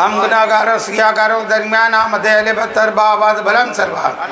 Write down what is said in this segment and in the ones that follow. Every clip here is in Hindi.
हम गुनाहगारों सियाकारों दरमियान आमद अहले बत्तर बाबाद बुलंद सलवात.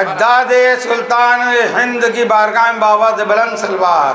अजदाद सुल्तान हिंद की बारगाह में बाबाद बुलंद सलवात.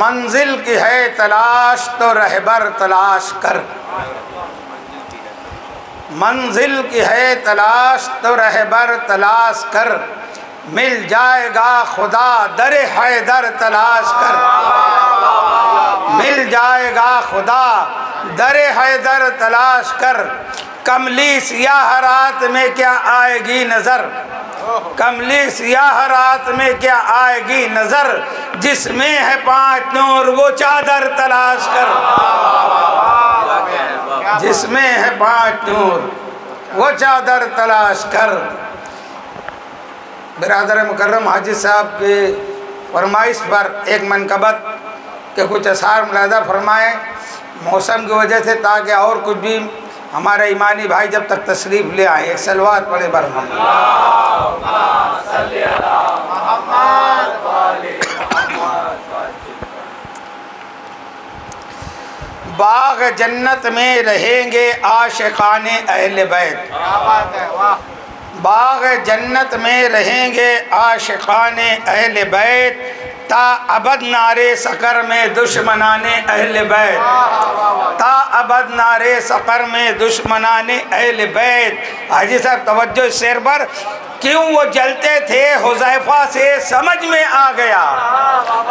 मंजिल की है तलाश तो रहबर तलाश कर. मंजिल की है तलाश तो रहबर तलाश कर मिल जाएगा खुदा दर हैदर तलाश कर. मिल जाएगा खुदा दर हैदर तलाश कर. कमली सियाह रात में क्या आएगी नज़र. कमली सियाह रात में क्या आएगी नज़र. जिसमें है 5 नूर वो चादर तलाश कर. जिसमें है 5 नूर वो चादर तलाश कर. बिरादर मुकर्रम हाजी साहब के फरमाइश पर एक मनकबत के कुछ असार मुलादा फरमाएँ मौसम की वजह से, ताकि और कुछ भी हमारे ईमानी भाई जब तक तशरीफ़ ले आए. एक सलवात पढ़े बर हम. बाग जन्नत में रहेंगे आशिकाने अहले बैत। क्या बात है, वाह। बाग जन्नत में रहेंगे आशिकाने अहले बैत, ता अबद नारे सकर में दुश्मनाने अहले बैत, ता अबद नारे सकर में दुश्मनाने अहले बैत। हाजी साहब तवज्जो इस शेर पर, क्यों वो जलते थे हुज़ैफा से समझ में आ गया।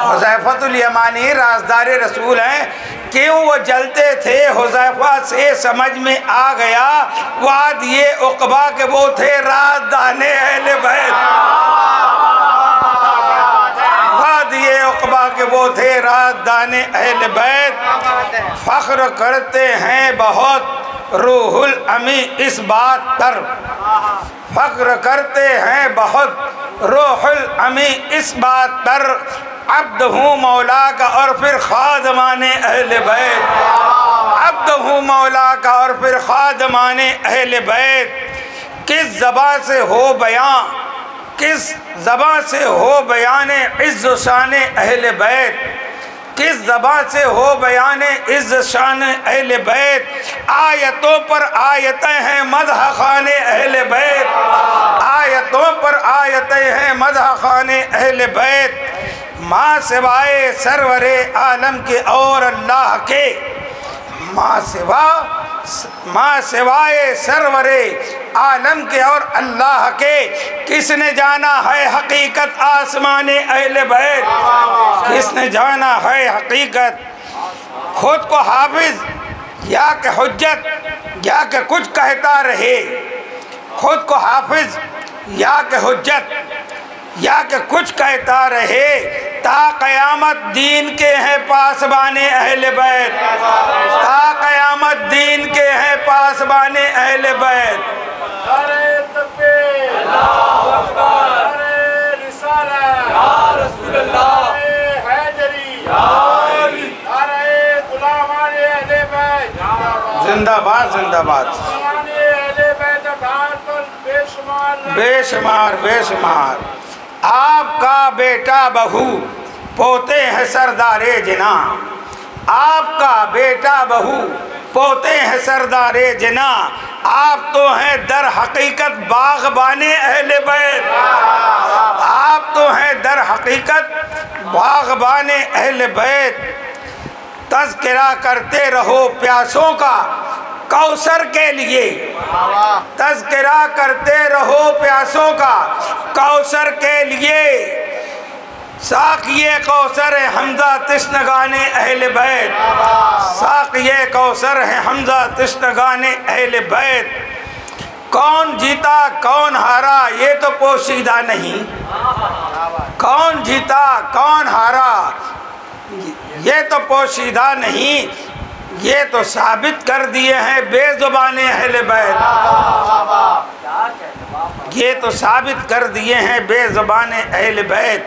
हुज़ैफतुल यमानी राज़दार रसूल हैं, क्यों वो जलते थे हुज़ैफा से समझ में आ गया। वाद ये उक़बा के वो थे राज़दाने अहले बैत, वाद ये उक़बा के वो थे राज़दाने अहले बैत। फ़ख्र करते हैं बहुत रूहुल अमी इस बात पर, फ़ख्र करते हैं बहुत रूहुल अमी इस बात पर, अब्द हूँ मौला का और फिर खादमाने अहले बैत, अब्द हूँ मौला का और फिर खादमाने अहले बैत। किस ज़बान से हो बयां, किस ज़बान से हो बयाने इज़्ज़ शान अहले बैत, किस ज़बान से हो बयाने इज़्ज़ शान अहले बैत। आयतों पर आयतें हैं मदह खाने अहले बैत, आयतों पर आयतें हैं मदह खाने अहले बैत। माँ सिवाए सरवरे आलम के और अल्लाह के, माँ सिवाए सरवरे आलम के और अल्लाह के, किसने जाना है हकीकत आसमाने अहले बैत, किसने जाना है हकीकत। खुद को हाफिज या कि हुज्जत या कि कुछ कहता रहे, खुद को हाफिज या कि हुज्जत या कि कुछ कहता रहे, ता क़यामत दीन के हैं पासबाने अहले बैत, ता क़यामत दीन के हैं पासबाने अहले बैत। नारे तकबीर, अल्लाहु अकबर, नारे रिसालत, या रसूल अल्लाह, नारे हैदरी, या अली, नारे गुलामाने अहले बैत, जिंदाबाद जिंदाबाद। गुलामाने अहले बैत आधार पर बेशुमार बेशुमार बेशुमार। आपका बेटा बहू पोते हैं सरदारे जिना, आपका बेटा बहू पोते हैं सरदारे जिना, आप तो हैं दर हकीकत बाग़बाने अहले बैत, आप तो हैं दर हकीकत बाग़बाने अहले बैत। तज़किरा करते रहो प्यासों का कौसर के लिए, तज़किरा करते रहो प्यासों का कौसर के लिए, साक़िए कौसर है हमज़ा तिश्नगाने अहले बैत, साक़िए कौसर है हमज़ा तिश्नगाने अहले बैत। कौन जीता कौन हारा ये तो पोशीदा नहीं, कौन जीता कौन हारा ये तो पोशीदा नहीं, ये तो साबित कर दिए हैं बेज़ुबाने अहले बैत, ये तो साबित कर दिए हैं बेज़ुबाने अहले बैत।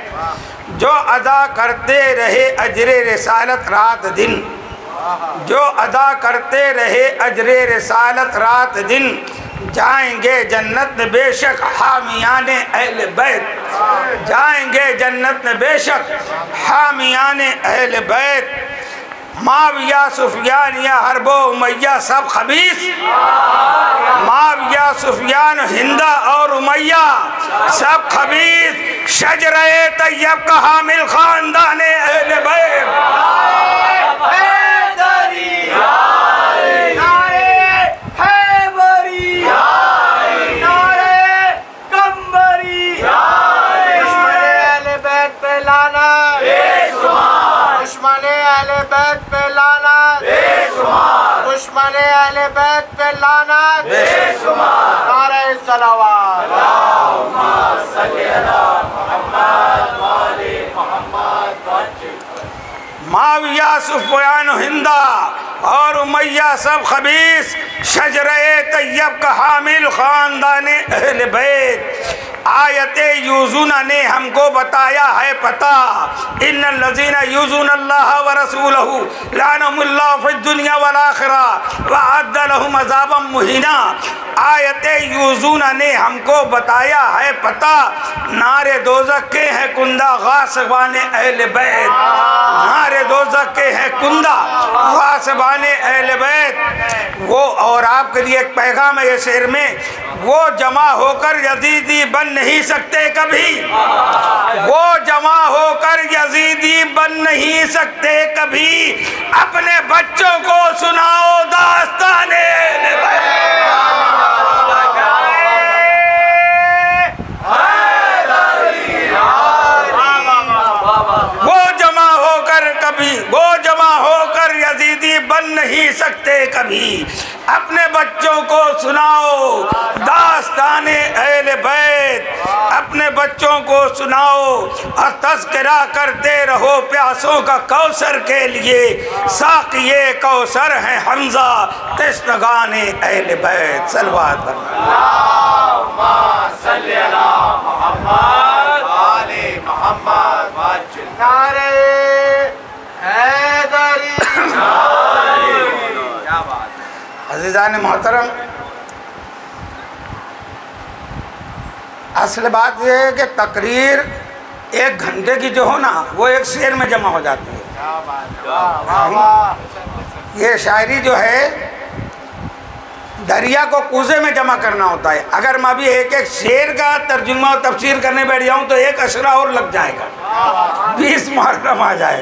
जो अदा करते रहे अजरे रिसालत रात दिन, जो अदा करते रहे अजरे रिसालत रात दिन, जाएंगे जन्नत में बेशक हामियाने अहले बैत, जाएंगे जन्नत में बेशक हामियाने अहले बैत। माविया सुफियान या हरबो उमैया सब खबीस, माविया सुफियान हिंदा और उमैया सब खबीस, शजरे तैयब का हामिल खानदाने अहले बैत। दुश्मने अहले बैत पे लानत बेशुमार, नारे सलावत, अल्लाहुम्मा सल्ली अला मुहम्मद व आले मुहम्मद। माविया सुफियान हिंदा और उमैया सब खबीस, शजरे तैयब का हामिल खानदाने अहले बैत। आयत यूज़ूना ने हमको बताया है पता, इन्नल लज़ीना यूज़ूना अल्लाह व रसूलहू लानहुमुल्लाहु फ़िद दुनिया वल आखिरा व अद्द लहुम अज़ाबम मुहीना। आयत यूज़ूना ने हमको बताया है पता, नारे दोज़ख के हैं कुंदा गासिबाने अहले बैत, नारे दोज़ख के हैं कुंदा गासिबाने अहले बैत। वो और आपके लिए एक पैगाम है ये शेर में, वो जमा होकर यजीदी बन नहीं सकते कभी, वो जमा होकर यजीदी बन नहीं सकते कभी, अपने बच्चों को सुनाओ दास्ताने। वो जमा होकर कभी, वो जमा होकर यजीदी बन नहीं सकते कभी, अपने बच्चों को सुनाओ दास्ताने अहले बैत, अपने बच्चों को सुनाओ और तज़किरा करते रहो प्यासों का कौसर के लिए, साक़िए कौसर हैं हमज़ा तश्नगाने अहले बैत। सल्लल्लाहु अलैहि अज़ीज़ान मोहतरम, असल बात यह है कि तकरीर 1 घंटे की जो हो ना वो एक शेर में जमा हो जाती है। ये शायरी जो है दरिया को कूजे में जमा करना होता है। अगर मैं अभी एक एक शेर का तर्जुमा और तफसीर करने बैठ जाऊँ तो 1 अशरा और लग जाएगा, 20 मुहर्रम आ जाए।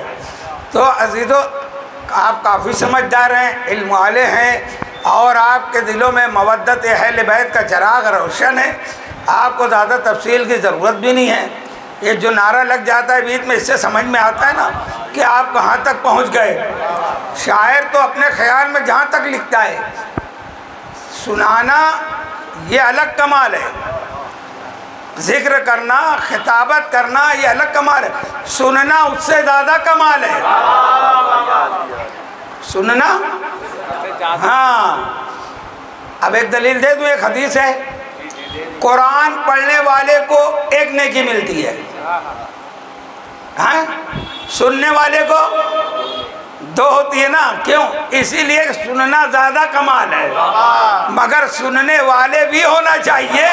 तो अजीज़ो, आप काफ़ी समझदार हैं, इल्म वाले हैं और आपके दिलों में मवद्दत अहले बैत का चिराग रोशन है। आपको ज़्यादा तफसील की ज़रूरत भी नहीं है। ये जो नारा लग जाता है बीच में, इससे समझ में आता है ना कि आप कहाँ तक पहुँच गए। शायर तो अपने ख्याल में जहाँ तक लिखता है, सुनाना ये अलग कमाल है, जिक्र करना, खिताबत करना ये अलग कमाल है, सुनना उससे ज़्यादा कमाल है। सुनना, हाँ। अब एक दलील दे दूँ, एक हदीस है, कुरान पढ़ने वाले को 1 नेकी मिलती है, हाँ? सुनने वाले को 2 होती है ना। क्यों? इसीलिए सुनना ज़्यादा कमाल है, मगर सुनने वाले भी होना चाहिए।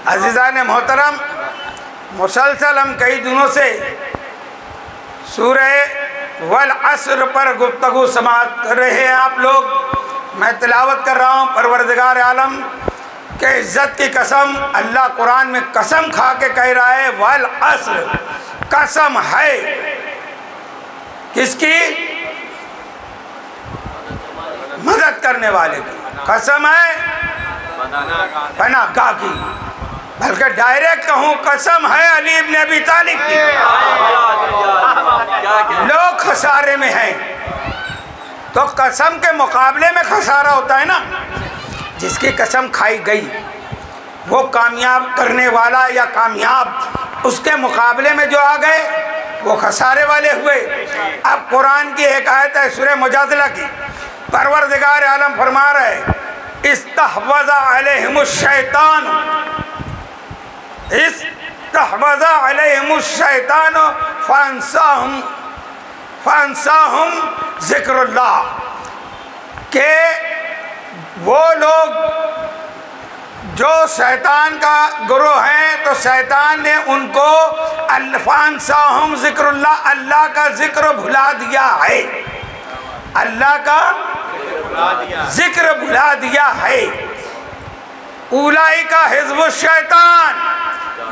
अज़ीज़ान मोहतरम, मुसलसल हम कई दिनों से सूरह वल अस्र पर गुफ्तगू समाअत कर रहे हैं आप लोग। मैं तिलावत कर रहा हूँ परवरदिगार आलम के इज़्ज़त की कसम। अल्लाह कुरान में कसम खा के कह रहा है, वल अस्र, कसम है किसकी? मदद करने वाले की कसम है, पनाहगाह की। बल्कि डायरेक्ट कहूँ, कसम है अली इब्न अबी तालिब की। लोग खसारे में हैं, तो कसम के मुकाबले में खसारा होता है ना। जिसकी कसम खाई गई वो कामयाब करने वाला या कामयाब, उसके मुकाबले में जो आ गए वो खसारे वाले हुए। अब कुरान की एक आयत है सूरह मुजादला की, परवरदिगार आलम फरमा रहे, इस्तहवज़ा अलैहिमुश शैतान, इस्तहवज़ा अलैहिमुश शैतान फअंसाहुम ज़िक्रुल्लाह, के वो लोग जो शैतान का गुरु हैं तो शैतान ने उनको फअंसाहुम ज़िक्रुल्लाह, अल्लाह का जिक्र भुला दिया है, अल्लाह का जिक्र भुला दिया है। उलाइका हिज़्बुश शैतान,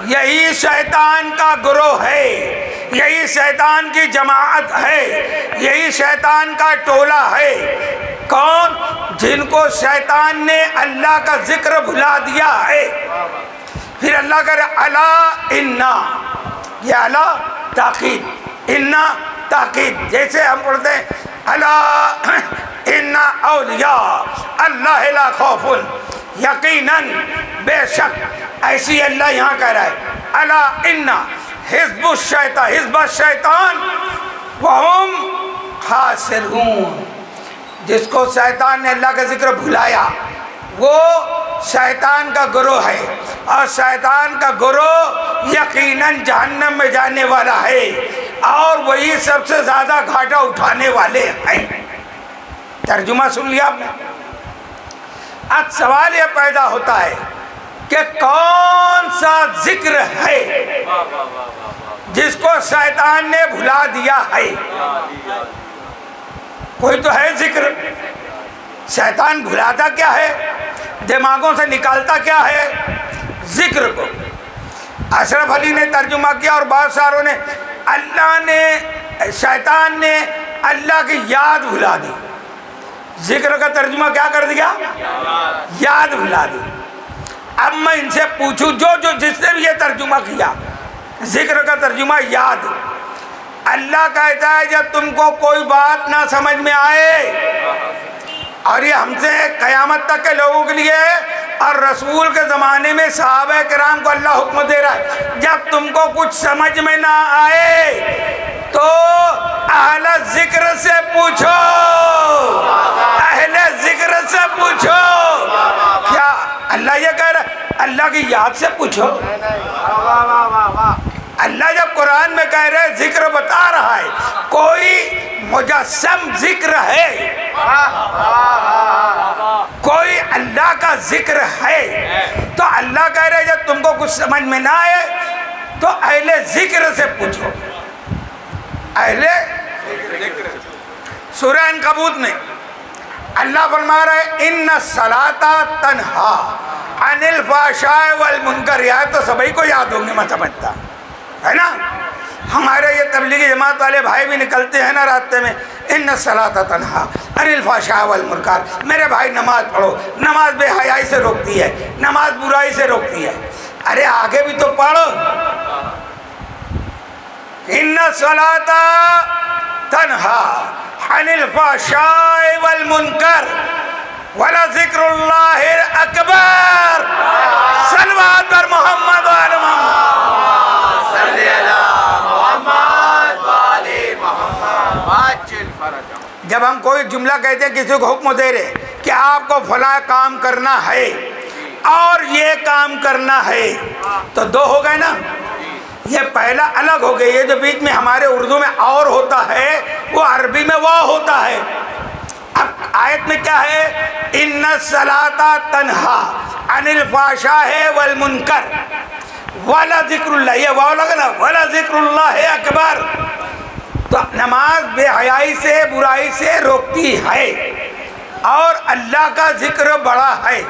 यही शैतान का गुरु है, यही शैतान की जमाअत है, यही शैतान का टोला है। कौन? जिनको शैतान ने अल्लाह का जिक्र भुला दिया है। फिर अल्लाह करे अला इन्ना, ये अला ताकीद, इन्ना ताकीद। जैसे हम पढ़ते हैं अला इन्ना औलिया अल्लाह ला खौफुन, यकीनन बेशक, ऐसी अल्लाह यहाँ कह रहा है अला इन्ना हिज़्बुश शैतान, हिज़्बुश शैतान वहुम खासिरून। जिसको शैतान ने अल्लाह का जिक्र भुलाया वो शैतान का गुरु है, और शैतान का गुरु यकीनन जहन्नम में जाने वाला है, और वही सबसे ज़्यादा घाटा उठाने वाले हैं। तर्जुमा सुन लिया आपने। अब सवाल यह पैदा होता है कि कौन सा जिक्र है जिसको शैतान ने भुला दिया है? कोई तो है जिक्र, शैतान भुलाता क्या है, दिमागों से निकालता क्या है? जिक्र को। अशरफ अली ने तर्जुमा किया और बहुत सारों ने, अल्लाह ने, शैतान ने अल्लाह की याद भुला दी। जिक्र का तर्जुमा क्या कर दिया? याद भुला दी। अब मैं इनसे पूछूं, जो जिसने भी ये तर्जुमा किया, जिक्र का तर्जुमा याद। अल्लाह कहता है जब तुमको कोई बात ना समझ में आए, और ये हमसे कयामत तक के लोगों के लिए और रसूल के ज़माने में सहाबा किराम को अल्लाह हुक्म दे रहा है, जब तुमको कुछ समझ में ना आए तो अहले जिक्र से पूछो, अहले जिक्र से पूछो। क्या अल्लाह ये कह रहा है? अल्लाह की याद से पूछो। अल्लाह जब कुरान में कह रहे जिक्र बता रहा है, कोई मुजस्सम जिक्र है, कोई अल्लाह का जिक्र है, तो अल्लाह कह रहे जब तुमको कुछ समझ में ना आए तो अहले जिक्र से पूछो। अहले सूरह अनकबूत में अल्लाह फरमा रहा है इन्ना सलाता तन्हा अनिल फाहशाए वल मुनकर। याद तो सभी को याद होंगे, मैं समझता है ना। हमारे ये तबलीगी जमात वाले भाई भी निकलते हैं ना रास्ते में, इन्ना सलाता तन्हा अनिल फाहशाए वल मुनकर। मेरे भाई नमाज पढ़ो, नमाज बेहयाई से रोकती है, नमाज बुराई से रोकती है। अरे आगे भी तो पढ़ो, इन्ना सलाता तन्हा अनिल फाहशाए वल मुनकर वला ज़िक्रुल्लाहिल अकबर। सल्लल्लाहु अलैहि मोहम्मद व मोहम्मद। जब हम कोई जुमला कहते हैं, किसी को हुक्म दे रहे कि आपको फला काम करना है और ये काम करना है, तो दो हो गए ना। ये पहला अलग हो गया, ये जो बीच में हमारे उर्दू में और होता है वो अरबी में वो होता है। अब आयत में क्या है? इन्ना सलाता तन्हा अनिल फाहशाए वल मुनकर वला ज़िक्रुल्लाह, ये वाव लगा ना, वला ज़िक्रुल्लाह अकबर। तो नमाज बेहयाई से, बुराई से रोकती है और अल्लाह का जिक्र बड़ा है।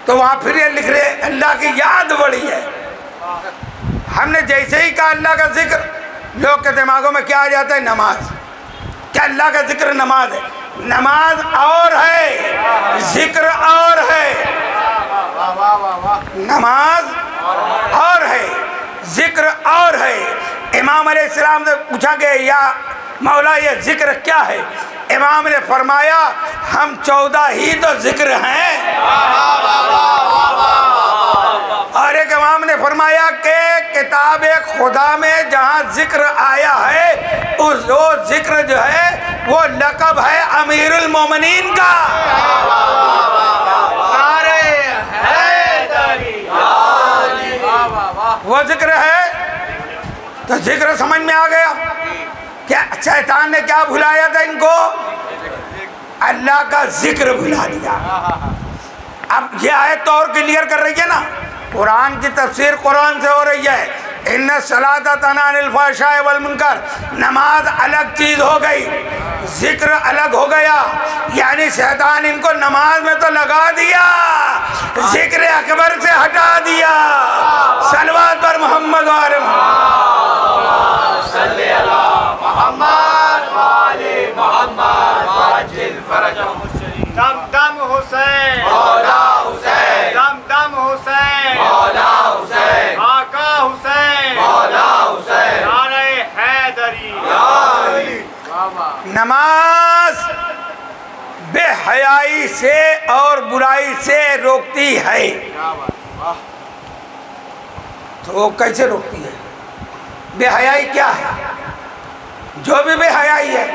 तो वहाँ फिर ये लिख रहे अल्लाह की याद बड़ी है। हमने जैसे ही कहा अल्लाह का जिक्र, लोग के दिमागों में क्या आ जाता है? नमाज। क्या अल्लाह का जिक्र नमाज है? नमाज और है, जिक्र और है। नमाज और है, जिक्र और है। इमाम अलैहिस्सलाम से पूछा गया या मौला ये जिक्र क्या है? इमाम ने फरमाया हम 14 ही तो जिक्र हैं। और एक इमाम ने फरमाया कि किताब खुदा में जहाँ जिक्र आया है उस वो जिक्र जो है वो लक़ब है अमीरुल मोमिनीन का। वो जिक्र है। तो जिक्र समझ में आ गया। क्या शैतान ने क्या भुलाया था इनको? अल्लाह का जिक्र भुला दिया। अब ये आयत तो और क्लियर कर रही है ना, कुरान की तफसीर कुरान से हो रही है। इन्ना सलाता तन्हा अनिल फाहशाए वल मुनकर। नमाज अलग चीज हो गई, जिक्र अलग हो गया। यानी शैतान इनको नमाज में तो लगा दिया, जिक्र अकबर से हटा दिया। सलवात पर मोहम्मद वाले दम दम हुसैन मौला हुसैन, दम दम हुसैन मौला हुसैन, आका हुसैन मौला हुसैन, नारे हैदरी। नमाज बेहयाई से और बुराई से रोकती है। तो कैसे रोकती है? बेहयाई क्या है? जो भी बेहयाई है,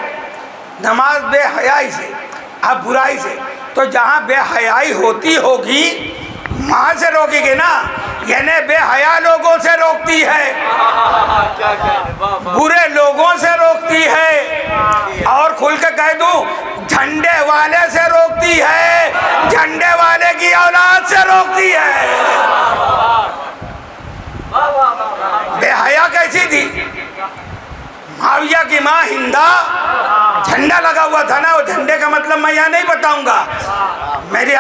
नमाज बेहयाई से, अब बुराई से। तो जहाँ बेहयाई होती होगी वहाँ से रोकेगी ना, यानी बेहया लोगों से रोकती है, बुरे लोगों से रोकती है और खुल के कह दूं, झंडे वाले से रोकती है, झंडे वाले की औलाद से रोकती है। बेहया कैसी थी? माविया की माँ हिंदा, झंडा लगा हुआ था ना, वो झंडे का मतलब मैं यहाँ नहीं बताऊंगा, मेरी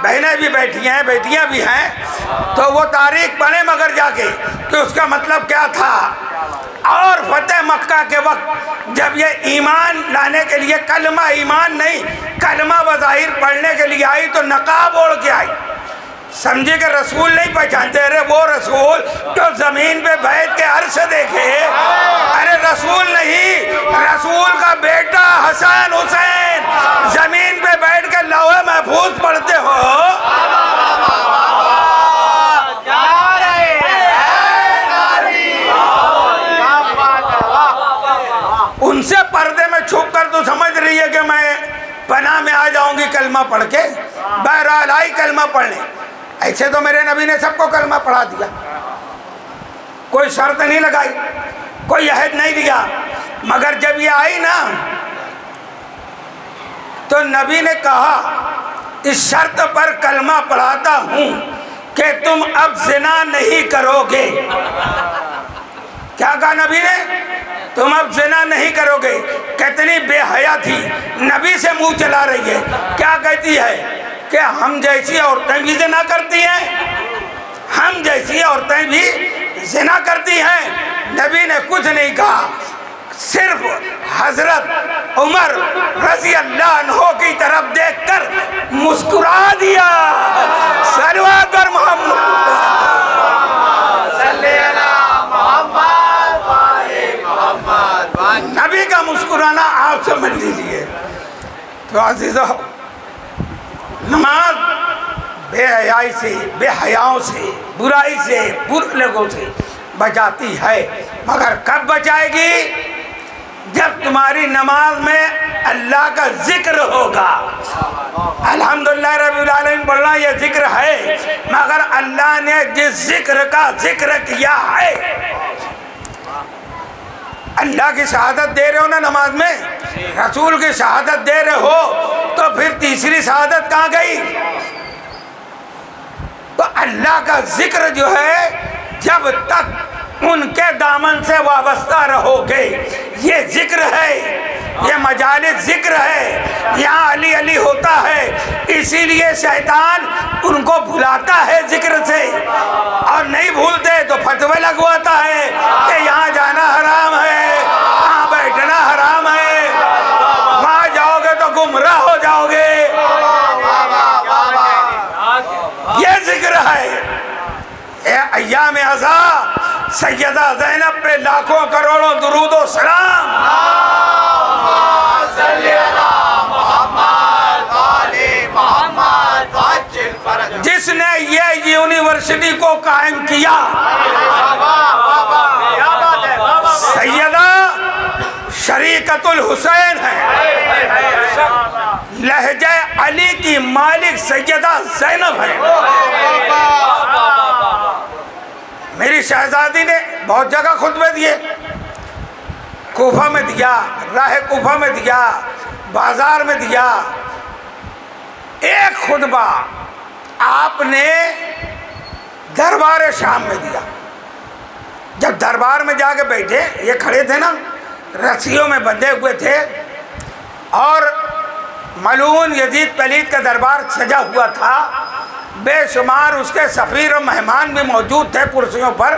बहनें भी बैठी हैं, बेटियां भी हैं, तो वो तारीख पढ़े मगर जाके कि उसका मतलब क्या था। और फतेह मक्का के वक्त जब ये ईमान लाने के लिए, कलमा ईमान नहीं, कलमा बज़ाहिर पढ़ने के लिए आई तो नकाब ओढ़ के आई। समझे कि रसूल नहीं पहचानते, अरे वो रसूल तो जमीन पे बैठ के अर्श देखे, अरे रसूल नहीं, रसूल का बेटा हसन हुसैन जमीन पे बैठ के लौहे महफूज पढ़ते हो। उनसे पर्दे में छुप कर तो समझ रही है कि मैं पनाह में आ जाऊंगी कलमा पढ़ के। बहरहाल आई कलमा पढ़ने, ऐसे तो मेरे नबी ने सबको कलमा पढ़ा दिया, कोई शर्त नहीं लगाई, कोई अहद नहीं दिया। मगर जब ये आई ना तो नबी ने कहा इस शर्त पर कलमा पढ़ाता हूं कि तुम अब जिना नहीं करोगे। क्या कहा नबी ने? तुम अब जिना नहीं करोगे। कितनी बेहया थी, नबी से मुंह चला रही है। क्या कहती है कि हम जैसी औरतें भी जिना करती हैं, हम जैसी औरतें भी जिना करती हैं। नबी ने कुछ नहीं कहा, सिर्फ हजरत उमर रजी अल्लाह अन्हो की तरफ देखकर मुस्कुरा दिया। सल्लल्लाहु अलैहि मोहम्मद। नबी का मुस्कुराना आप समझ लीजिए। तो अजीज़ों, नमाज बेहयाई से, बेहयाओं से, बुराई से, बुरे लोगों से बचाती है। मगर कब बचाएगी? जब तुम्हारी नमाज में अल्लाह का जिक्र होगा। अल्हम्दुलिल्लाह रब्बिल आलमीन बोलना ये जिक्र है, मगर अल्लाह ने जिस जिक्र का जिक्र किया है, अल्लाह की शहादत दे रहे हो ना नमाज में, रसूल की शहादत दे रहे हो, तो फिर तीसरी शहादत कहाँ गई? तो अल्लाह का जिक्र जो है, जब तक उनके दामन से वाबस्ता रहोगे, ये जिक्र है, ये मजालिस जिक्र है, यहाँ अली अली होता है। इसीलिए शैतान उनको भुलाता है जिक्र से, और नहीं भूलते तो फतवे लगवाता है कि यहाँ जाना हराम है, वहाँ बैठना हराम है, वहाँ जाओगे तो गुमराह हो जाओगे। ये जिक्र है। अय्याम अज़ा सैयदा ज़ैनब पे लाखों करोड़ों दुरूदो सलाम। जिसने ये यूनिवर्सिटी को कायम किया, सैयदा शरीकतुल हुसैन है, लहजे अली की मालिक सैयदा ज़ैनब है। मेरी शहजादी ने बहुत जगह खुतबे दिए, कूफा में दिया, राह कूफा में दिया, बाजार में दिया। एक खुतबा आपने दरबार शाम में दिया। जब दरबार में जाके बैठे, ये खड़े थे ना, रस्सियों में बंधे हुए थे, और मलून यजीद पलीद का दरबार सजा हुआ था, बेशुमार उसके सफ़ीर और मेहमान भी मौजूद थे कुर्सियों पर।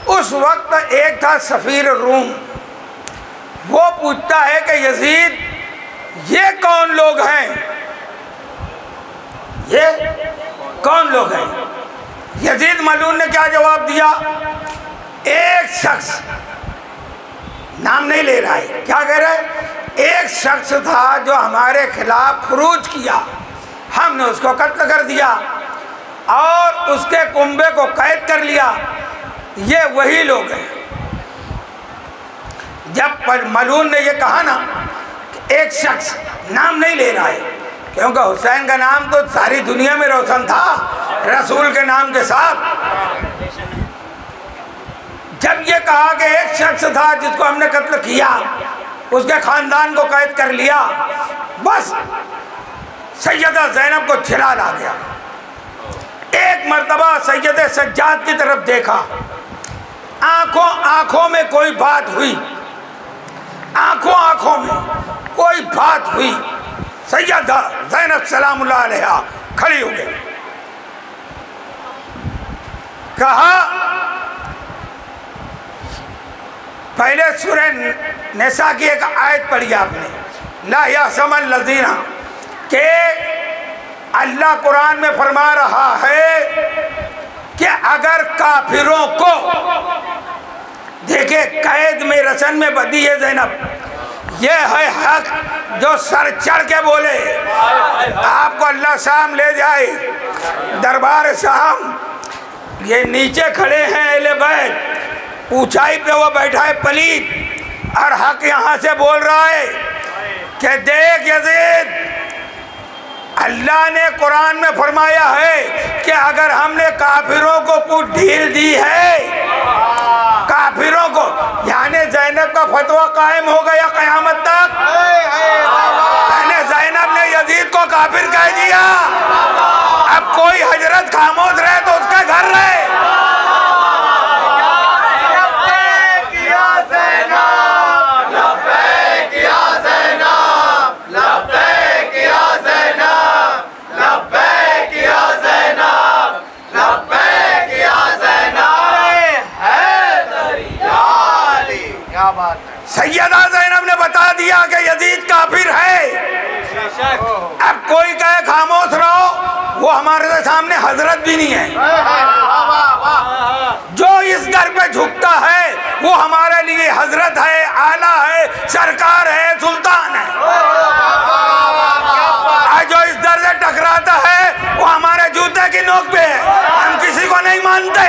उस वक्त एक था सफ़ीर रूम, वो पूछता है कि यजीद ये कौन लोग हैं, ये कौन लोग हैं? यजीद मलून ने क्या जवाब दिया? एक शख्स, नाम नहीं ले रहा है, क्या कह रहा है? एक शख्स था जो हमारे खिलाफ खुरूज किया, हमने उसको कत्ल कर दिया और उसके कुंबे को कैद कर लिया। ये वही लोग हैं। जब मलून ने ये कहा ना कि एक शख्स, नाम नहीं ले रहा है, क्योंकि हुसैन का नाम तो सारी दुनिया में रोशन था रसूल के नाम के साथ। जब ये कहा कि एक शख्स था जिसको हमने कत्ल किया, उसके ख़ानदान को कैद कर लिया। बस सैयदा ज़ैनब को झिलाल आ गया। एक मर्तबा सैयद सज्जाद की तरफ देखा, आंखों आंखों में कोई बात हुई, आंखों आंखों में कोई बात हुई। सैयदा ज़ैनब सलामुल्लाह अलैहा खड़ी हो गई, कहा, पहले सूरह निसा की एक आयत पढ़ी आपने, ला यहज़मल लज़ीना, के अल्लाह कुरान में फरमा रहा है कि अगर काफिरों को, देखे कैद में रसन में बदी है ज़ैनब, ये है हक जो सर चढ़ के बोले। आपको अल्लाह शाम ले जाए, दरबार शाम, ये नीचे खड़े हैं अहले बैत, ऊंचाई पे वो बैठा है पलीत, और हक यहाँ से बोल रहा है कि देख यजीद, अल्लाह ने कुरान में फरमाया है कि अगर हमने काफिरों को कुछ ढील दी है, काफिरों को, यानी ज़ैनब का फतवा कायम हो गया क़यामत तक। यानी ज़ैनब ने यजीद को काफिर कह दिया। अब कोई हजरत खामोश रहे तो उसका घर रहे। सैयदा ज़ैनब ने बता दिया कि यजीद काफिर है। अब कोई कहे खामोश रहो, वो हमारे सामने हजरत भी नहीं है। जो इस दर पे झुकता है वो हमारे लिए हजरत है, आला है, सरकार है, सुल्तान है। और जो इस दर से टकराता है वो हमारे जूते की नोक पे है। हम किसी को नहीं मानते।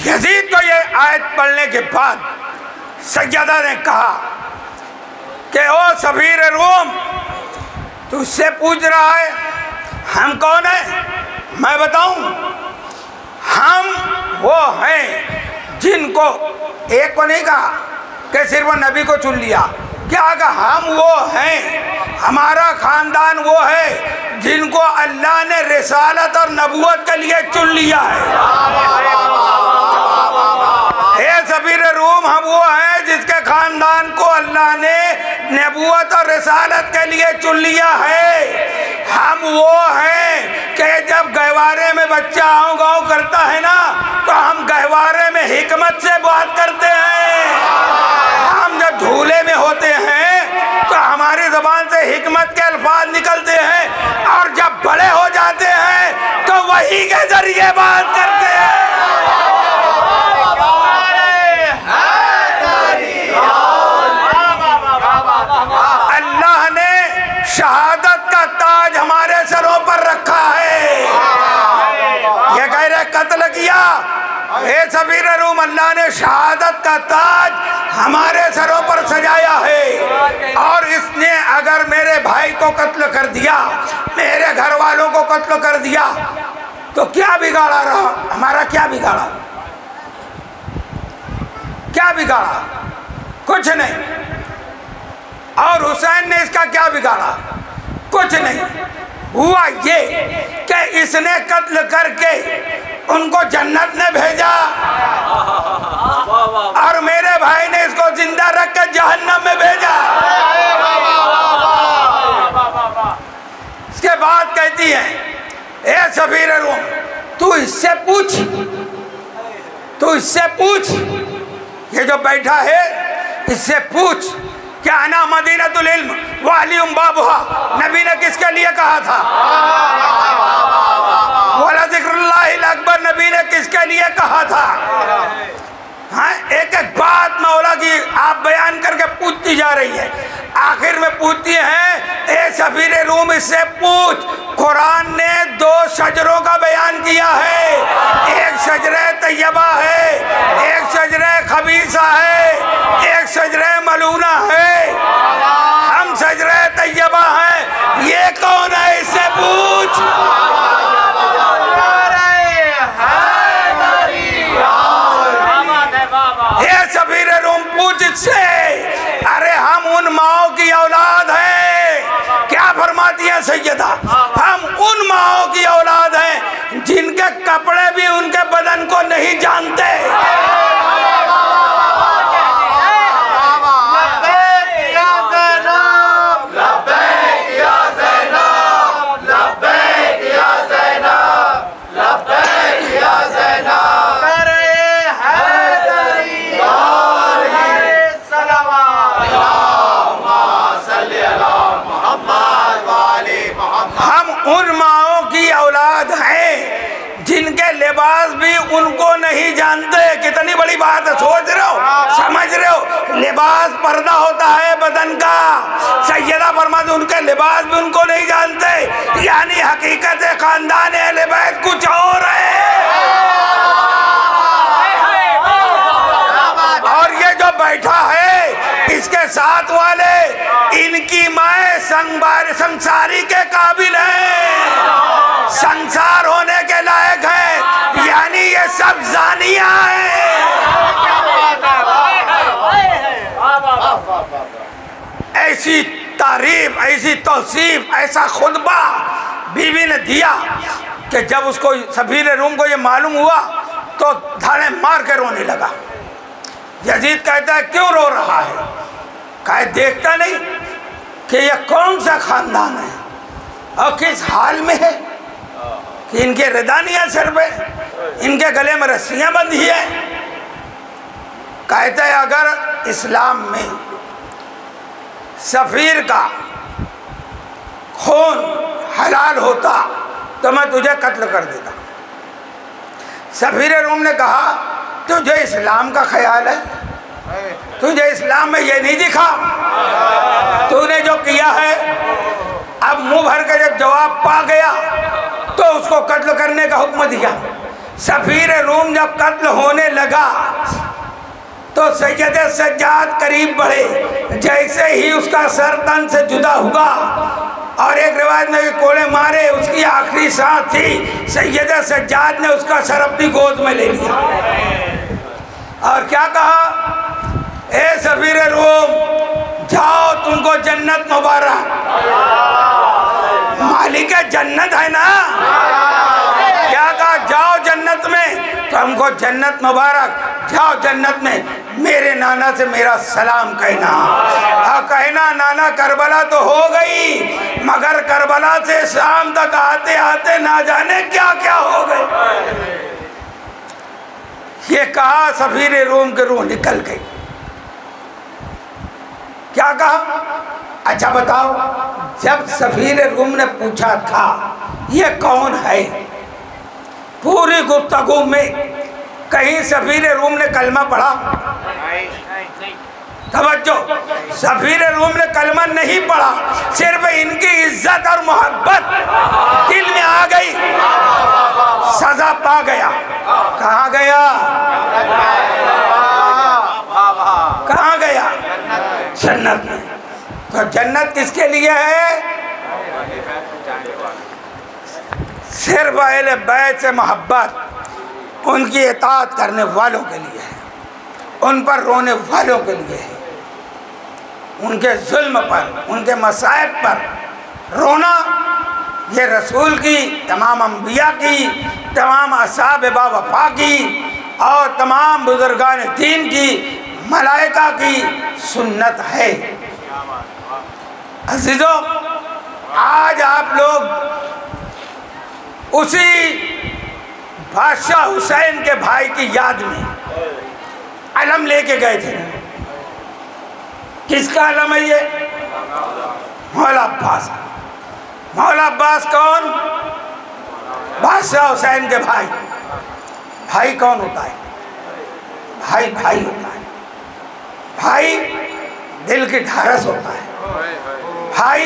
यजीद को ये आयत पढ़ने के बाद सज्जादा ने कहा कि ओ सफीर रूम, तुझसे पूछ रहा है हम कौन है? मैं बताऊं, हम वो हैं जिनको, एक को नहीं कहा कि सिर्फ नबी को चुन लिया, क्या कहा? हम वो हैं, हमारा खानदान वो है जिनको अल्लाह ने रिसालत और नबूवत के लिए चुन लिया है। सफीर रूम, हम वो हैं जिसके खानदान को अल्लाह ने नबूवत और रिसालत के लिए चुन लिया है। हम वो हैं कि जब गहवारे में बच्चा आऊँ गाँव करता है ना, तो हम गहवारे में हिकमत से बात करते हैं। हम जब झूले में होते हैं तो हमारी ज़बान से हिकमत के अल्फाज निकलते हैं, और जब बड़े हो जाते हैं तो वही के जरिए बात करते हैं। अल्लाह ने शहादत का ताज हमारे सरों पर रखा है। ये कह रहे कत्ल किया, हे सफीर रूम, अल्लाह ने शहादत का ताज हमारे सरों पर सजाया है। और इसने अगर मेरे भाई को कत्ल कर दिया, मेरे घर वालों को कत्ल कर दिया, तो क्या बिगाड़ा रहा? हमारा क्या बिगाड़ा? क्या बिगाड़ा? कुछ नहीं। और हुसैन ने इसका क्या बिगाड़ा? कुछ नहीं। हुआ ये कि इसने कत्ल करके उनको जन्नत में भेजा, और मेरे भाई ने इसको जिंदा रख कर जहन्नम में भेजा। इसके बाद कहती है, ए सफीर रूम, तू इससे पूछ, तू इससे पूछ, ये जो बैठा है इससे पूछ क्या आना मदीनतुल इल्म वालियुम बाबुहा, नबी ने किसके लिए कहा था? वाला जिक्रुल्लाहिल अकबर, नबी ने किसके लिए कहा था? हाँ, एक एक बात मौला की आप बयान करके पूछती जा रही है। आखिर में पूछती हैं, ए सफीर रूम, इससे पूछ, कुरान ने 2 शजरों का बयान किया है। एक शजरे तैयबा है, एक शजरे खबीसा है, सजरे मलूना है, हम सजरे तैयबा हैं। ये कौन है, इससे पूछ। ये सफीर रूम पूछ इससे, अरे हम उन माओ की औलाद हैं। क्या फरमाती है सैयदा, हम उन माओ की औलाद हैं जिनके कपड़े भी उनके बदन को नहीं जानते। उन माओं की औलाद हैं जिनके लिबास भी उनको नहीं जानते। कितनी बड़ी बात है, सोच रहे हो, समझ रहे हो। लिबास पर्दा होता है बदन का, सैयदा फरमाते उनके लिबास भी उनको नहीं जानते। यानी हकीकत खानदान अहले बैत कुछ और है। और ये जो बैठा है इसके साथ वाले, इनकी माए संसारी के काबिल है, संसार होने के लायक है। यानी ये सब जानिया है। ऐसी तारीफ, ऐसी तौसीफ, ऐसा खुतबा बीवी ने दिया कि जब उसको सफीर रूम को ये मालूम हुआ तो धाड़े मार के रोने लगा। यजीद कहता है क्यों रो रहा है? कहे देखता नहीं कि यह कौन सा खानदान है और किस हाल में है कि इनके रदानियां सर पे, इनके गले में रस्सियां बंधी है। कहता है अगर इस्लाम में सफीर का खून हलाल होता तो मैं तुझे कत्ल कर देता। सफीर रूम ने कहा तुझे इस्लाम का ख्याल है? तुझे इस्लाम में ये नहीं दिखा? तूने जो किया है, अब मुंह भर के जब जवाब पा गया तो उसको कत्ल करने का हुक्म दिया। सफीर रूम जब कत्ल होने लगा तो सैयद सज्जाद करीब बढ़े। जैसे ही उसका सर तन से जुदा हुआ और एक रिवायत में कोड़े मारे, उसकी आखिरी सांस थी, सैयद सज्जाद ने उसका सर अपनी गोद में ले लिया और क्या कहा, ए सफीर रूम जाओ, तुमको जन्नत मुबारक। मालिक जन्नत है ना, क्या कहा, जाओ जन्नत में, तो हमको जन्नत मुबारक, जाओ जन्नत में। मेरे नाना से मेरा सलाम कहना। हाँ कहना, नाना करबला तो हो गई मगर करबला से शाम तक आते आते ना जाने क्या क्या हो गए। ये कहा, सफीर रूम की रूह निकल गई। क्या कहा? अच्छा बताओ, जब सफीर रूम ने पूछा था ये कौन है, पूरी गुफ्तगू में कहीं सफीर रूम ने कलमा पढ़ा? तवज्जो, सफीर रूम ने कलमा नहीं पढ़ा, सिर्फ इनकी इज्जत और मोहब्बत दिल में आ गई, सजा पा गया। कहाँ गया? कहाँ गया? जन्नत में। तो जन्नत किसके लिए है? सिर्फ अहले बैत से मोहब्बत, उनकी इताअत करने वालों के लिए है, उन पर रोने वालों के लिए है। उनके जुल्म पर, उनके मसाइब पर रोना ये रसूल की, तमाम अंबिया की, तमाम असहाब बावफा की और तमाम बुजुर्गान दीन की, मलाइका की सुन्नत है। अजीजों, आज आप लोग उसी बादशाह हुसैन के भाई की याद में अलम लेके गए थे। किसका अलम है ये? मौला अब्बास। मौला अब्बास कौन? बादशाह हुसैन के भाई। भाई कौन होता है? भाई भाई होता है। भाई दिल की ढारस होता है। भाई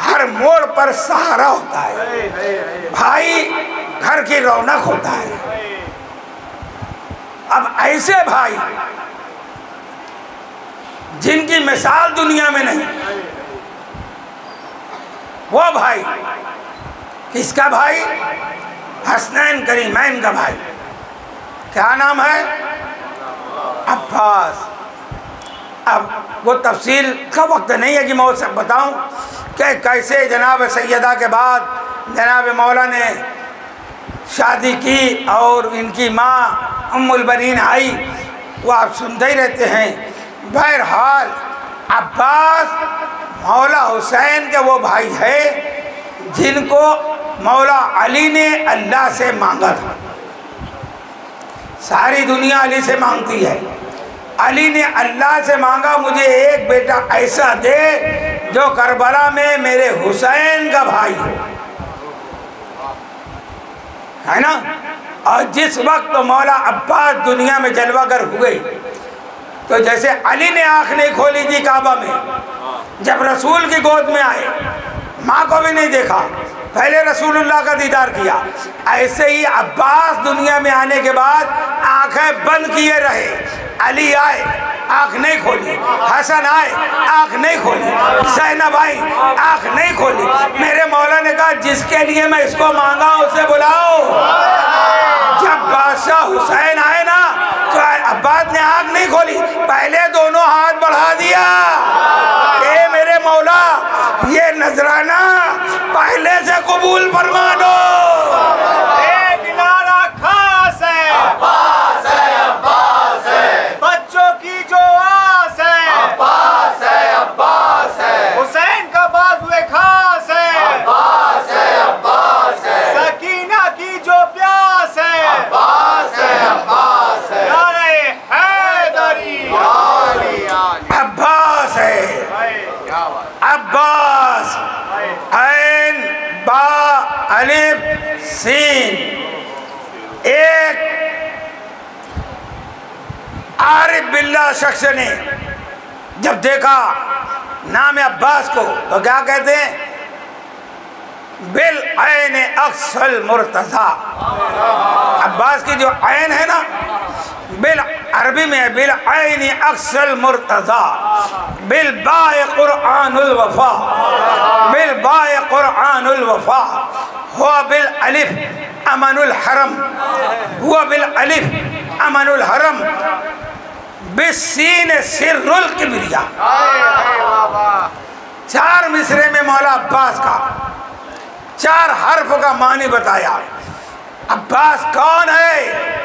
हर मोड़ पर सहारा होता है। भाई घर की रौनक होता है। अब ऐसे भाई जिनकी मिसाल दुनिया में नहीं। वो भाई, किसका भाई? हसनैन करीमैन का भाई। क्या नाम है? अब्बास। अब वो तफसील का वक्त नहीं है कि मैं उससे बताऊं कि कैसे जनाब सैयदा के बाद जनाब मौला ने शादी की और इनकी माँ उम्मुल बनीन आई, वो आप सुनते ही रहते हैं। बहरहाल अब्बास मौला हुसैन के वो भाई है जिनको मौला अली ने अल्लाह से मांगा था। सारी दुनिया अली से मांगती है, अली ने अल्लाह से मांगा मुझे एक बेटा ऐसा दे जो करबला में मेरे हुसैन का भाई है ना। और जिस वक्त तो मौला अब्बास दुनिया में जलवागर हुए तो जैसे अली ने आंख नहीं खोली थी काबा में जब रसूल की गोद में आए, माँ को भी नहीं देखा, पहले रसूलुल्लाह का दीदार किया, ऐसे ही अब्बास दुनिया में आने के बाद आंखें बंद किए रहे। अली आए, आंख नहीं खोली, हसन आए, आंख नहीं खोली, ज़ैनब आई, आंख नहीं खोली। मेरे मौला ने कहा जिसके लिए मैं इसको मांगा उसे बुलाओ। जब बादशाह हुसैन आए ना तो अब्बास ने आंख नहीं खोली, पहले दोनों हाथ बढ़ा दिया। ए मेरे मौला, ये नजराना पहले से कबूल फरमा दो। एक नारा खास है, अब्बास है, अब्बास है, बच्चों की जो आस है, अब्बास है, अब्बास है, हुसैन का बाजुए खास है, अब्बास है, अब्बास है, सकीना की जो प्यास है, अब्बास है, अब्बास है, नारे हैदरी, आली आली, अब्बास है, क्या बात, अब्बास, ऐन बा अलिफ सीन। एक आरिफ बिल्ला शख्स ने जब देखा नाम अब्बास को तो क्या कहते हैं? बिल ऐन अक्सल मुर्तज़ा। अब्बास की जो ऐन है ना, बिल अरबी में है बिल ऐन अक्सल मुर्तज़ा, बिल बाए कुरआनुल वफा, बिल बाए कुरआनुल वफा, हुआ बिल अलिफ अमनुल हरम, हुआ बिल अलिफ अमनुल हरम, बिस्सीन सिर्रुल किबरिया। चार मिसरे में मौला अब्बास का चार हर्फ का मानी बताया। अब्बास कौन है?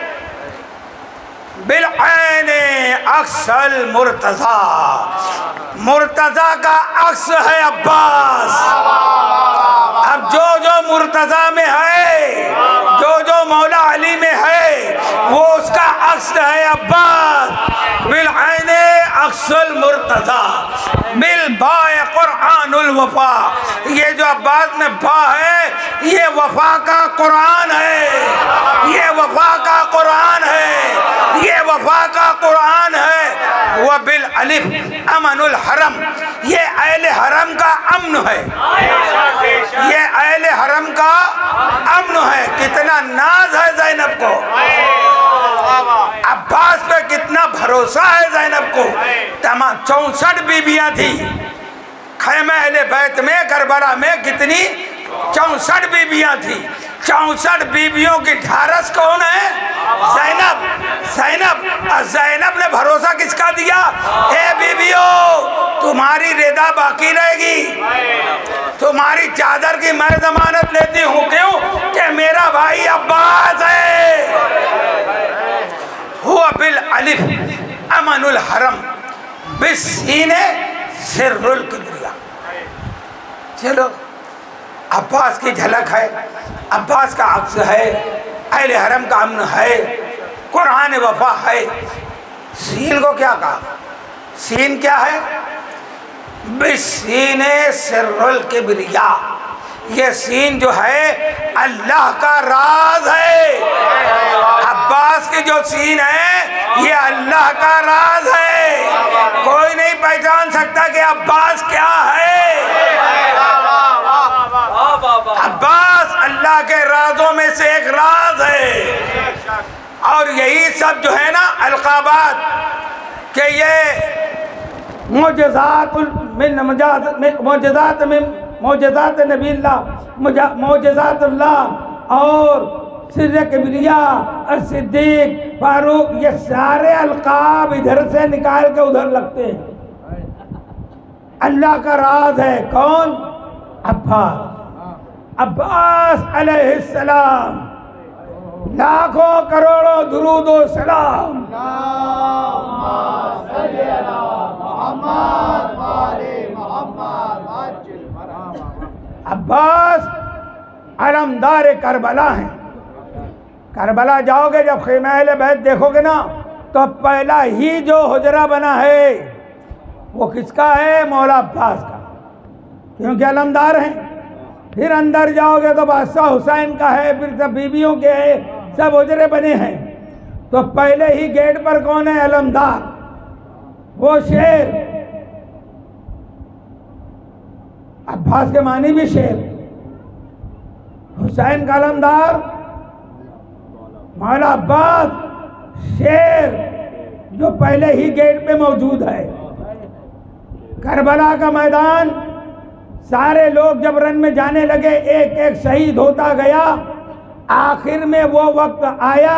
बिल ऐन अक्सल मुर्तज़ा, मुर्तज़ा का अक्स है अब्बास। अब जो जो मुर्तज़ा में है, जो जो मौला अली में है, वो उसका अक्स है अब्बास। बिल ऐन अक्सल मुर्तज़ा, बिल बाए कुरआनुल वफा। ये जो अब्बास में बा है, ये वफा का कुरान है, ये वफा का कुरान है, ये वफा का कुरान है। वह बिल अलिफ अमनुल हरम, ये अहले हरम का अमन है, ये अहले हरम का अमन है। कितना नाज है ज़ैनब को, अब्बास पे कितना भरोसा है ज़ैनब को। तमाम 64 बीबियां थी खैमे अहले बैत में, करबला में कितनी 64 बीबियां थी। 64 बीबियों की ढारस कौन है? ज़ैनब। ज़ैनब, और ज़ैनब ने भरोसा किसका दिया? ए बीबियों, तुम्हारी रेदा बाकी रहेगी, तुम्हारी चादर की मैं जमानत लेती हूँ। क्यों? कि मेरा भाई अब्बास है। हुआ बिल अलिफ अमनुल हरम, बिस्सीने सिर्रुल किबरिया। चलो, अब्बास की झलक है, अब्बास का अक्स है, अहले हरम का अमन है, कुरान वफा है। सीन को क्या कहा? सीन क्या है? बिस्सीने सिर्रुल किबरिया। ये सीन जो है अल्लाह का राज है। अब्बास की जो सीन है ये अल्लाह का राज है। कोई नहीं पहचान सकता कि अब्बास क्या है। अब्बास अल्लाह के राजों में से एक राज है। और यही सब जो है ना अलकाबात, कि ये मोजज़ात नबील्लाह, मोजज़ातुल्लाह और सिर्र किबरिया, सिद्दीक, फारूक, ये सारे अलकाब इधर से निकाल के उधर लगते हैं। अल्लाह का राज है कौन? अब्बास। अब्बास अलैहिस्सलाम, लाखों करोड़ों दुरूदो सलाम। अब्बास अलमदार करबला हैं। करबला जाओगे, जब ख़ीमा अहले बैत देखोगे ना, तो पहला ही जो हुजरा बना है वो किसका है? मौला अब्बास का, क्योंकि अलमदार हैं। फिर अंदर जाओगे तो बादशाह हुसैन का है, फिर सब बीबियों के हैं, सब हुजरे बने हैं। तो पहले ही गेट पर कौन है? अलमदार, वो शेर। अब्बास के मानी भी शेर, हुसैन का अलमदार, मौला अब्बास शेर, जो पहले ही गेट पे मौजूद है। करबला का मैदान, सारे लोग जब रन में जाने लगे, एक एक शहीद होता गया। आखिर में वो वक्त आया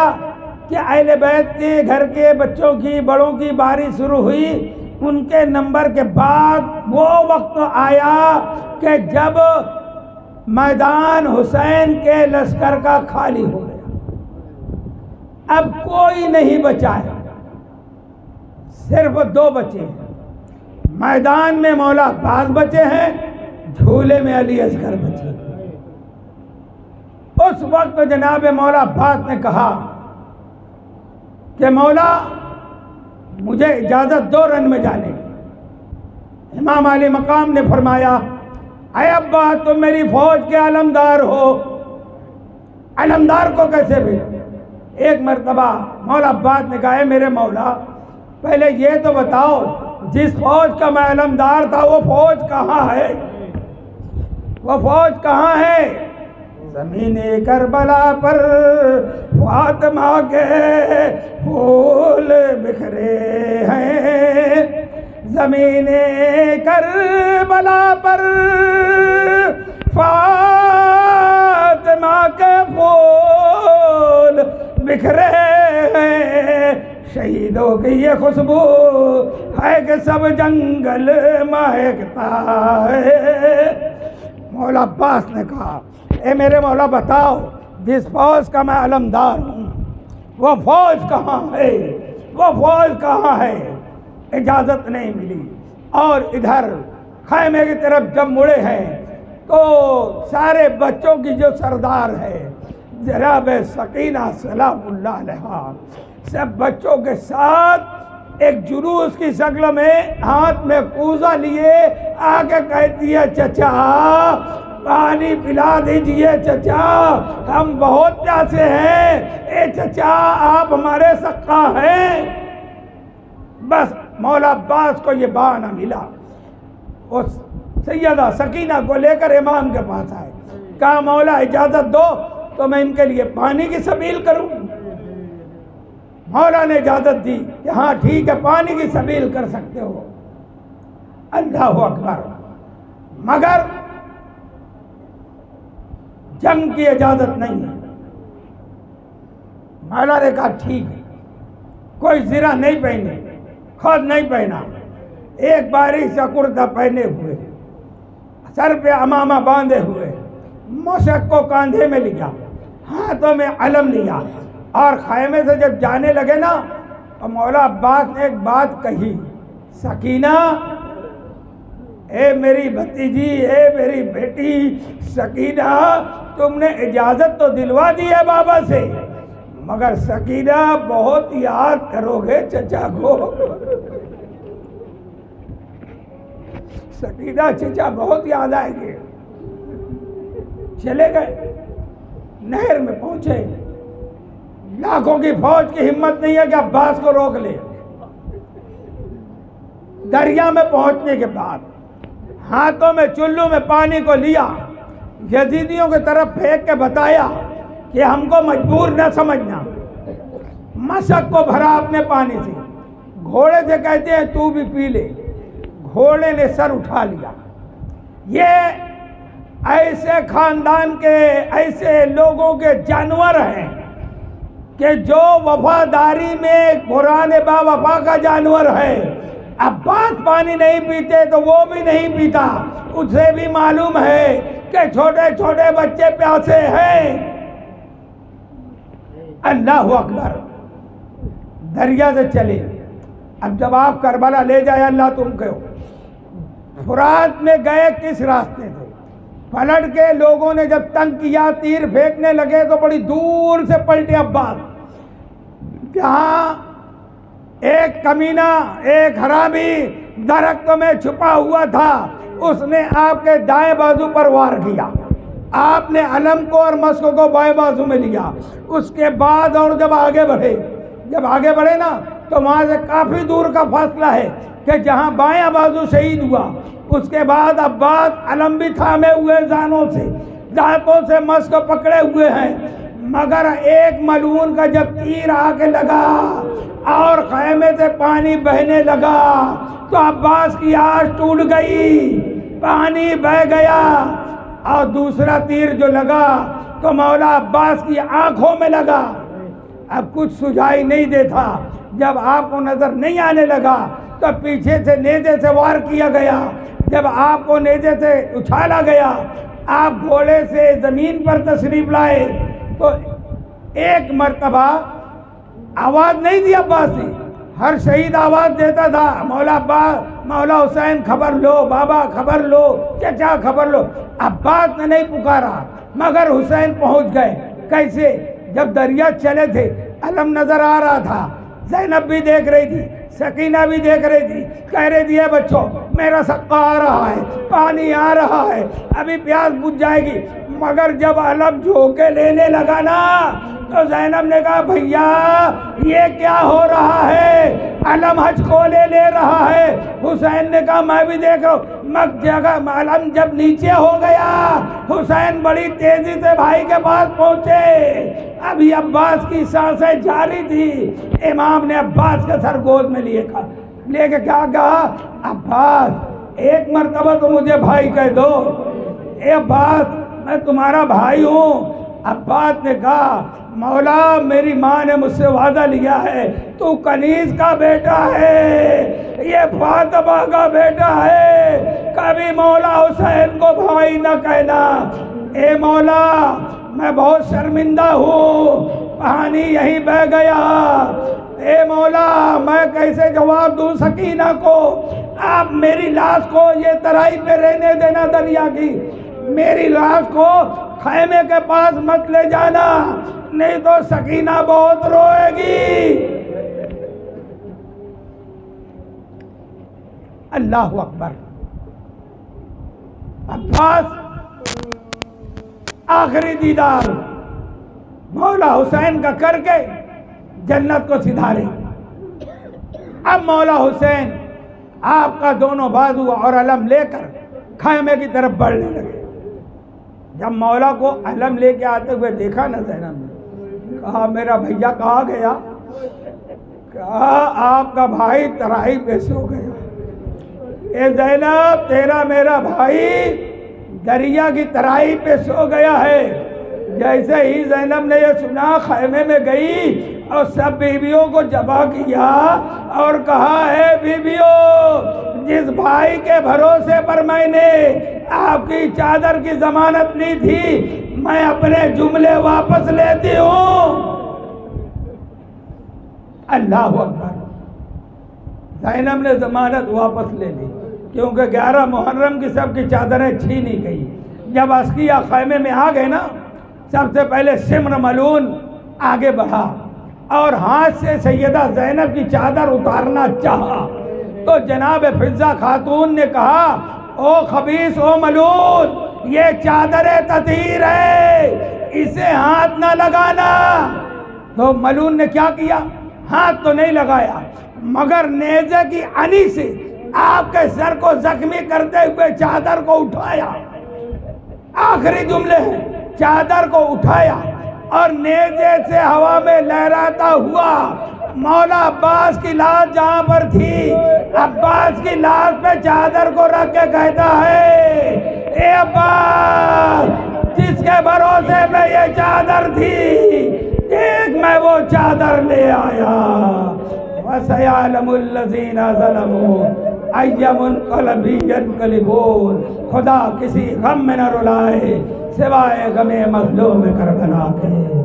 कि अहले बैत के घर के बच्चों की, बड़ों की बारी शुरू हुई। उनके नंबर के बाद वो वक्त आया कि जब मैदान हुसैन के लश्कर का खाली हो गया, अब कोई नहीं बचा है, सिर्फ दो बचे हैं। मैदान में मौला अब्बास बचे हैं, झूले में अली असगर बचे। उस वक्त जनाब मौला अब्बास ने कहा कि मौला मुझे इजाज़त दो रन में जाने की। इमाम अली मकाम ने फरमाया, अय अब्बास तुम मेरी फौज के अलमदार हो, अलमदार को कैसे भेजो? एक मरतबा मौला अब्बास ने कहा, मेरे मौला पहले ये तो बताओ, जिस फौज का मैं अलमदार था वो फौज कहाँ है? वो फौज कहाँ है? ज़मीने करबला पर फातिमा के फूल बिखरे हैं, ज़मीने करबला पर फातिमा के फूल बिखरे हैं। शहीदों की ये खुशबू है कि सब जंगल महकता है। मौला अब्बास ने कहा, ए मेरे मौला बताओ, जिस फौज का मैं अलमदार हूँ वो फौज कहाँ है? वो फौज कहाँ है? इजाज़त नहीं मिली। और इधर खैमे की तरफ जब मुड़े हैं तो सारे बच्चों की जो सरदार है जनाब सकीना सलामुल्लाह अलैहा, सब बच्चों के साथ एक जुलूस की शक्ल में हाथ में कूजा लिए आके कहती है, चचा पानी पिला दीजिए चचा, हम बहुत प्यासे हैं। ए चचा आप हमारे सक्का हैं। बस मौला अब्बास को ये बहाना मिला, उस सैयदा सकीना को लेकर इमाम के पास आए। कहा मौला इजाज़त दो तो मैं इनके लिए पानी की सबील करूं। मौला ने इजाज़त दी कि हाँ ठीक है, पानी की सबील कर सकते हो। अल्लाहु अकबर। मगर जंग की इजाज़त नहीं है। मौला ने कहा ठीक है, कोई ज़रा नहीं पहने, खुद नहीं पहना, एक बारी सा कुर्ता पहने हुए, सर पे अमामा बांधे हुए, मुशक को कांधे में लिया, हाथों में अलम लिया और खैमे से जब जाने लगे ना तो मौला अब्बास ने एक बात कही, सकीना ए मेरी भतीजी, ए मेरी बेटी सकीना, तुमने इजाज़त तो दिलवा दी है बाबा से, मगर सकीना बहुत याद करोगे चचा को। सकीना चचा बहुत याद आएंगे। चले गए, नहर में पहुंचे। लाखों की फौज की हिम्मत नहीं है कि अब्बास को रोक ले। दरिया में पहुंचने के बाद हाथों में चुल्लू में पानी को लिया, यजीदियों की तरफ फेंक के बताया कि हमको मजबूर न समझना। मशक को भरा अपने पानी से, घोड़े से कहते हैं तू भी पी ले। घोड़े ने सर उठा लिया। ये ऐसे खानदान के, ऐसे लोगों के जानवर हैं कि जो वफादारी में कुरान बावफा का जानवर है। अब्बास पानी नहीं पीते तो वो भी नहीं पीता, उसे भी मालूम है कि छोटे छोटे बच्चे प्यासे हैं। अल्लाह अकबर। दरिया से चले। अब जब आप करबला ले जाए अल्लाह तुमको, फुरात में गए किस रास्ते से? पलट के लोगों ने जब तंग किया, तीर फेंकने लगे तो बड़ी दूर से पलटे अब्बास। जहाँ एक कमीना, एक हरामी दरख्त में छुपा हुआ था, उसने आपके दाएं बाजू पर वार किया। आपने अलम को और मस्क को बाएं बाजू में लिया। उसके बाद और जब आगे बढ़े ना, तो वहाँ से काफ़ी दूर का फासला है कि जहाँ बायां बाजू शहीद हुआ, उसके बाद अब्बास अलम भी थामे हुए जानों से, दांतों से मस्क पकड़े हुए हैं। मगर एक मलून का जब तीर आके लगा और खैमे से पानी बहने लगा तो अब्बास की आस टूट गई, पानी बह गया। और दूसरा तीर जो लगा तो मौला अब्बास की आंखों में लगा। अब कुछ सुझाई नहीं देता। जब आपको नजर नहीं आने लगा तो पीछे से नेज़े से वार किया गया। जब आपको नेज़े से उछाला गया, आप घोड़े से जमीन पर तशरीफ लाए तो एक मर्तबा आवाज़ नहीं दी अब्बास ने। हर शहीद आवाज़ देता था, मौला अब्बास, मौला हुसैन खबर लो, बाबा खबर लो, चचा खबर लो। अब्बास ने नहीं पुकारा, मगर हुसैन पहुंच गए। कैसे? जब दरिया चले थे, अलम नजर आ रहा था, ज़ैनब भी देख रही थी, सकीना भी देख रही थी। कह रही थी बच्चों मेरा सक्का आ रहा है, पानी आ रहा है, अभी प्यास बुझ जाएगी। मगर जब अलम झोंके लेने लगा ना तो ज़ैनब ने कहा भैया ये क्या हो रहा है? अलम हज को ले रहा है। हुसैन ने कहा मैं भी देख रहा हूँ। मग जगह अलम जब नीचे हो गया, हुसैन बड़ी तेजी से भाई के पास पहुंचे। अभी अब्बास की सांसें जारी थी। इमाम ने अब्बास के सर गोद में लेके क्या कहा, अब्बास एक मर्तबा तो मुझे भाई कह दो। ए अब्बास मैं तुम्हारा भाई हूँ। अब्बास ने कहा मौला मेरी माँ ने मुझसे वादा लिया है, तू कनीज का बेटा है, ये फातिमा का बेटा है, कभी मौला हुसैन को भाई न कहना। ए मौला मैं बहुत शर्मिंदा हूँ, पानी यहीं बह गया। ए मौला मैं कैसे जवाब दूँ सकीना को? आप मेरी लाश को ये तराई पे रहने देना दरिया की, मेरी लाश को खैमे के पास मत ले जाना, नहीं तो सकीना बहुत रोएगी। अल्लाह अकबर। अब्बास आखिरी दीदार मौला हुसैन का करके जन्नत को सिधारे। अब मौला हुसैन आपका दोनों बाजू और अलम लेकर खैमे की तरफ बढ़ने लगे। जब मौला को अलम लेके आते हुए देखा ना ज़ैनब ने कहा मेरा भैया कहाँ गया? कहा आपका भाई तराई पे सो गया। ए ज़ैनब तेरा मेरा भाई दरिया की तराई पे सो गया है। जैसे ही ज़ैनब ने यह सुना खैमे में गई और सब बीवियों को जमा किया और कहा है बीवियों जिस भाई के भरोसे पर मैंने आपकी चादर की जमानत ली थी, मैं अपने जुमले वापस लेती हूँ। अल्लाह अकबर। ज़ैनब ने जमानत वापस ले ली क्योंकि 11 मुहर्रम की सबकी चादरें छीनी गई। जब अस्किया खैमे में आ गए ना, सबसे पहले सिमर मलून आगे बढ़ा और हाथ से सैयदा ज़ैनब की चादर उतारना चाहा तो जनाब फिज़ा खातून ने कहा ओ खबीस ओ मलून ये चादर ततीर है, इसे हाथ ना लगाना। तो मलून ने क्या किया? हाथ तो नहीं लगाया मगर नेज़े की अनी से आपके सर को जख्मी करते हुए चादर को उठाया। आखिरी जुमले हैं, चादर को उठाया और नेज़े से हवा में लहराता हुआ मौला अब्बास की लाश जहाँ पर थी, अब्बास की लाश पे चादर को रख के कहता है, ए अब्बास, जिसके भरोसे में ये चादर थी, देख मैं वो चादर ले आया। वसयअलमुल लज़ीना ज़लमू अय्य मुनक़लबिन यनक़लिबून। खुदा किसी गम में न रुलाए सिवाय गमे मज़लूम करबला के।